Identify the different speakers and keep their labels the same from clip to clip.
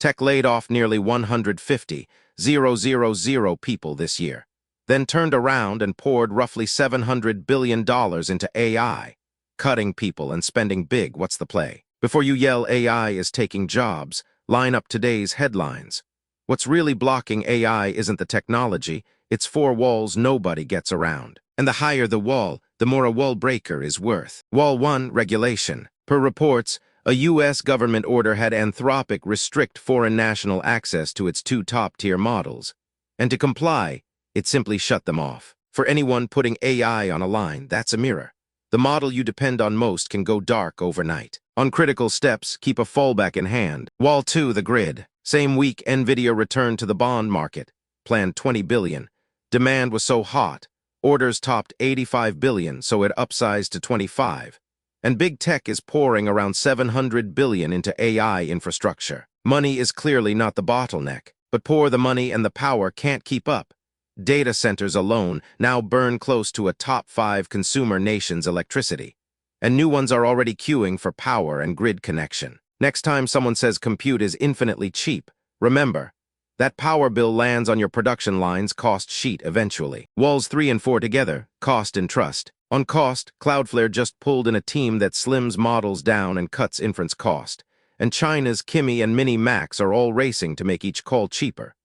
Speaker 1: Tech laid off nearly 150,000 people this year, then turned around and poured roughly $700 billion into AI. Cutting people and spending big, what's the play? Before you yell AI is taking jobs, line up today's headlines. What's really blocking AI isn't the technology, it's four walls nobody gets around. And the higher the wall, the more a wall breaker is worth. Wall 1, regulation. Per reports, a U.S. government order had Anthropic restrict foreign national access to its two top-tier models. And to comply, it simply shut them off. For anyone putting AI on a line, that's a mirror. The model you depend on most can go dark overnight. On critical steps, keep a fallback in hand. Wall 2, the grid. Same week, Nvidia returned to the bond market, planned $20 billion. Demand was so hot, orders topped $85 billion, so it upsized to 25. And big tech is pouring around $700 billion into AI infrastructure. Money is clearly not the bottleneck, but pour the money and the power can't keep up. Data centers alone now burn close to a top 5 consumer nation's electricity, and new ones are already queuing for power and grid connection. Next time someone says compute is infinitely cheap, remember, that power bill lands on your production line's cost sheet eventually. Walls 3 and 4 together, cost and trust. On cost, Cloudflare just pulled in a team that slims models down and cuts inference cost, and China's Kimi and Mini Max are all racing to make each call cheaper.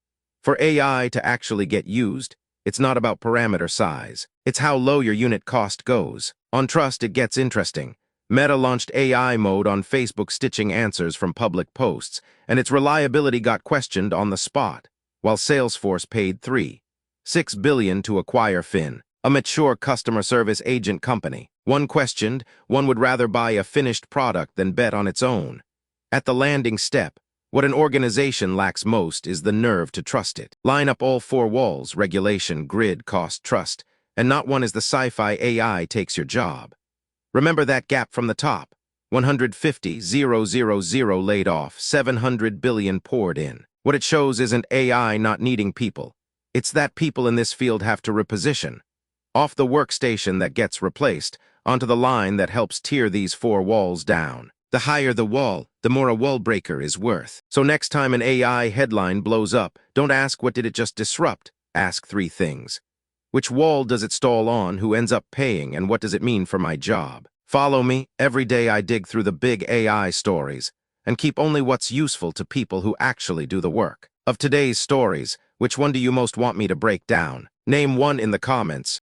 Speaker 1: For AI to actually get used, it's not about parameter size. It's how low your unit cost goes. On trust, it gets interesting. Meta launched AI mode on Facebook, stitching answers from public posts, and its reliability got questioned on the spot, while Salesforce paid $3.6 billion to acquire Fin, a mature customer service agent company. One questioned, one would rather buy a finished product than bet on its own. At the landing step, what an organization lacks most is the nerve to trust it. Line up all four walls, regulation, grid, cost, trust, and not one is the sci-fi AI takes your job. Remember that gap from the top. 150,000 laid off, 700 billion poured in. What it shows isn't AI not needing people. It's that people in this field have to reposition. Off the workstation that gets replaced, onto the line that helps tear these four walls down. The higher the wall, the more a wall breaker is worth. So next time an AI headline blows up, don't ask what did it just disrupt, ask 3 things. Which wall does it stall on, who ends up paying, and what does it mean for my job? Follow me, every day I dig through the big AI stories, and keep only what's useful to people who actually do the work. Of today's stories, which one do you most want me to break down? Name one in the comments.